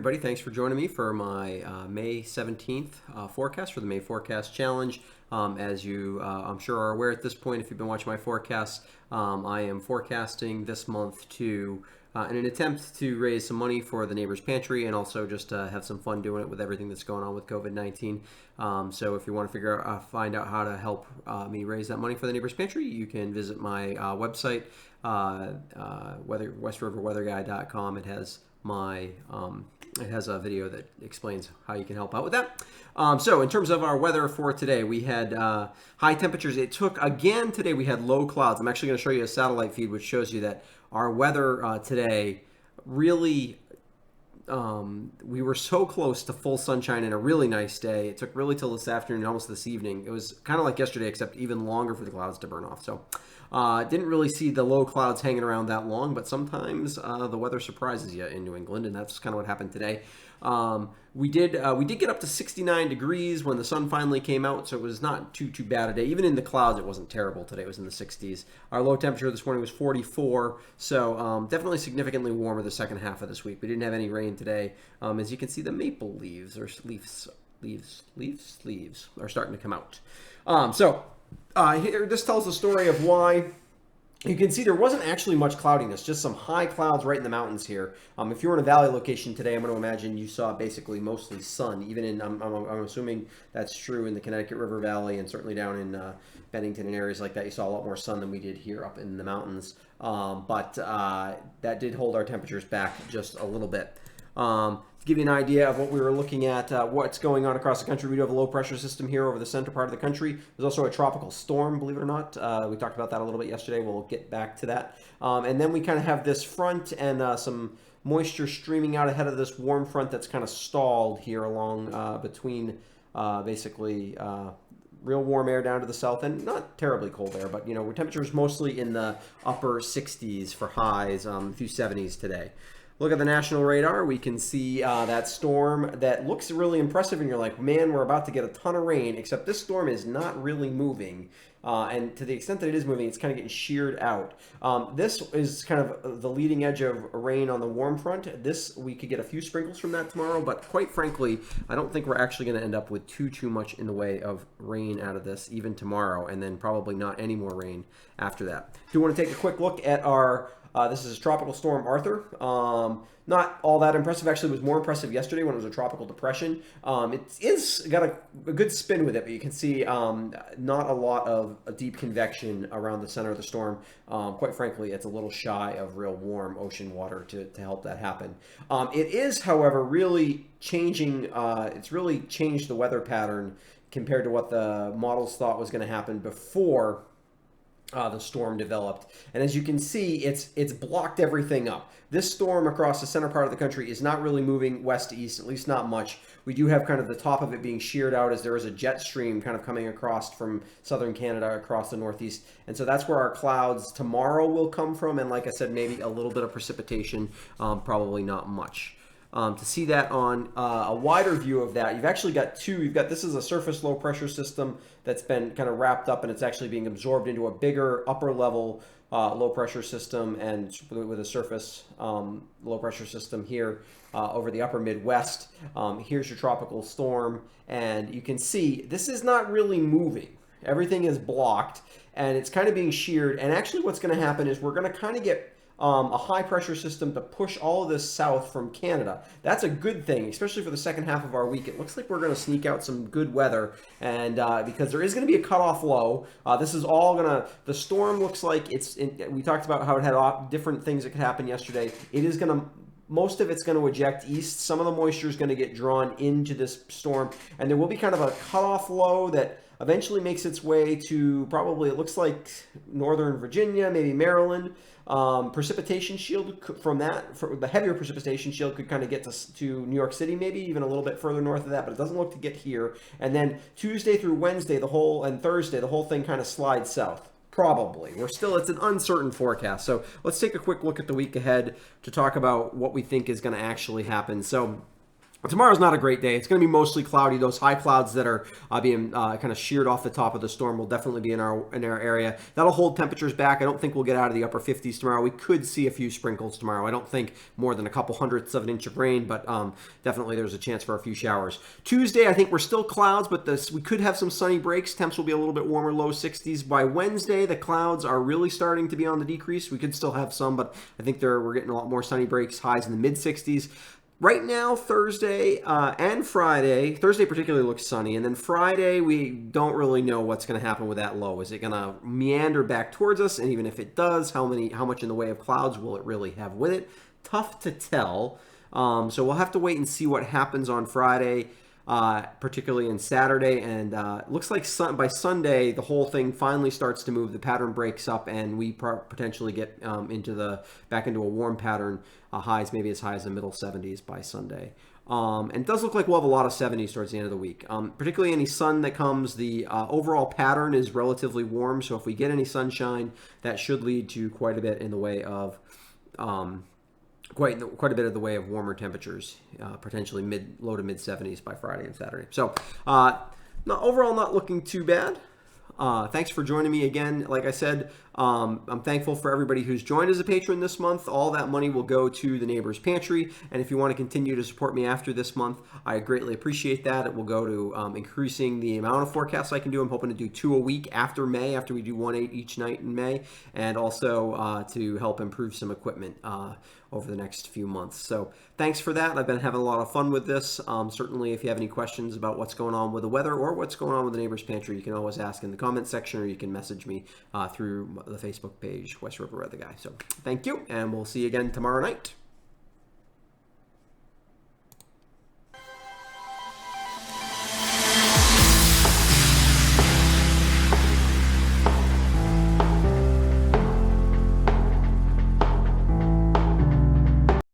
everybody. Thanks for joining me for my May 17th forecast for the May Forecast Challenge. As you, I'm sure, are aware at this point, if you've been watching my forecasts, I am forecasting this month to, in an attempt to raise some money for the Neighbor's Pantry and also just have some fun doing it with everything that's going on with COVID-19. So if you want to find out how to help me raise that money for the Neighbor's Pantry, you can visit my website, westriverweatherguy.com. It has a video that explains how you can help out with that. So in terms of our weather for today, we had high temperatures. Today we had low clouds. I'm actually going to show you a satellite feed which shows you that our weather today really, we were so close to full sunshine and a really nice day. It took really till this afternoon, almost this evening. It was kind of like yesterday, except even longer for the clouds to burn off. So didn't really see the low clouds hanging around that long, but sometimes the weather surprises you in New England, and that's kind of what happened today. We did get up to 69 degrees when the sun finally came out, so it was not too bad a day. Even in the clouds, it wasn't terrible today. It was in the 60s. Our low temperature this morning was 44, so definitely significantly warmer the second half of this week. We didn't have any rain today. As you can see, the maple leaves are starting to come out. Here, this tells the story of why. You can see there wasn't actually much cloudiness, just some high clouds right in the mountains here. If you were in a valley location today, I'm going to imagine you saw basically mostly sun, even in, I'm assuming that's true in the Connecticut River Valley and certainly down in Bennington and areas like that. You saw a lot more sun than we did here up in the mountains. But that did hold our temperatures back just a little bit. To give you an idea of what we were looking at, what's going on across the country, we do have a low pressure system here over the center part of the country. There's also a tropical storm, believe it or not. We talked about that a little bit yesterday. We'll get back to that. And then we kind of have this front and some moisture streaming out ahead of this warm front that's kind of stalled here along between basically real warm air down to the south and not terribly cold air, but temperatures mostly in the upper 60s for highs, a few 70s today. Look at the national radar. We can see that storm that looks really impressive, and you're like, man, we're about to get a ton of rain, except this storm is not really moving. And to the extent that it is moving, it's kind of getting sheared out. This is kind of the leading edge of rain on the warm front. We could get a few sprinkles from that tomorrow, but quite frankly, I don't think we're actually going to end up with too much in the way of rain out of this even tomorrow, and then probably not any more rain after that. Do want to take a quick look at our this is Tropical Storm Arthur. Not all that impressive. Actually, it was more impressive yesterday when it was a tropical depression. It's got a good spin with it, but you can see not a lot of a deep convection around the center of the storm. Quite frankly, it's a little shy of real warm ocean water to help that happen. It is, however, really changing. It's really changed the weather pattern compared to what the models thought was going to happen before the storm developed. And as you can see, it's blocked everything up. This storm across the center part of the country is not really moving west to east, at least not much. We do have kind of the top of it being sheared out as there is a jet stream kind of coming across from southern Canada across the northeast. And so that's where our clouds tomorrow will come from. And like I said, maybe a little bit of precipitation, probably not much. To see that on a wider view of that, you've actually got two. This is a surface low pressure system that's been kind of wrapped up and it's actually being absorbed into a bigger upper level low pressure system, and with a surface low pressure system here over the upper Midwest. Here's your tropical storm, and you can see this is not really moving. Everything is blocked and it's kind of being sheared, and actually what's going to happen is we're going to kind of get a high pressure system to push all of this south from Canada. That's a good thing, especially for the second half of our week. It looks like we're going to sneak out some good weather, and because there is going to be a cutoff low. This is all the storm looks like we talked about how it had different things that could happen yesterday. Most of it's going to eject east. Some of the moisture is going to get drawn into this storm, and there will be kind of a cutoff low that eventually makes its way to probably, it looks like, northern Virginia, maybe Maryland. Precipitation shield from that, for the heavier precipitation shield could kind of get to New York City, maybe even a little bit further north of that, but it doesn't look to get here. And then Tuesday through Wednesday, and Thursday, the whole thing kind of slides south. Probably. It's an uncertain forecast. So let's take a quick look at the week ahead to talk about what we think is going to actually happen. So Tomorrow's not a great day. It's going to be mostly cloudy. Those high clouds that are being kind of sheared off the top of the storm will definitely be in our area. That'll hold temperatures back. I don't think we'll get out of the upper 50s tomorrow. We could see a few sprinkles tomorrow. I don't think more than a couple hundredths of an inch of rain, but definitely there's a chance for a few showers. Tuesday, I think we're still clouds, but we could have some sunny breaks. Temps will be a little bit warmer, low 60s. By Wednesday, the clouds are really starting to be on the decrease. We could still have some, but I think we're getting a lot more sunny breaks, highs in the mid 60s. Right now, Thursday and Friday, Thursday particularly looks sunny, and then Friday we don't really know what's going to happen with that low. Is it going to meander back towards us? And even if it does, how much in the way of clouds will it really have with it? Tough to tell. So we'll have to wait and see what happens on Friday, particularly in Saturday. And it looks like by Sunday, the whole thing finally starts to move. The pattern breaks up, and we potentially get back into a warm pattern. Highs maybe as high as the middle 70s by Sunday. And it does look like we'll have a lot of 70s towards the end of the week. Particularly any sun that comes, the overall pattern is relatively warm. So if we get any sunshine, that should lead to quite a bit in the way of quite a bit of the way of warmer temperatures, potentially low to mid 70s by Friday and Saturday. So overall not looking too bad. Thanks for joining me again. Like I said, I'm thankful for everybody who's joined as a patron this month. All that money will go to the Neighbor's Pantry. And if you want to continue to support me after this month, I greatly appreciate that. It will go to increasing the amount of forecasts I can do. I'm hoping to do 2 a week after May, after we do 1 each night in May, and also to help improve some equipment over the next few months. So thanks for that. I've been having a lot of fun with this. Certainly, if you have any questions about what's going on with the weather or what's going on with the Neighbor's Pantry, you can always ask in the comment section, or you can message me through the Facebook page, West River Weather Guy. So thank you, and we'll see you again tomorrow night.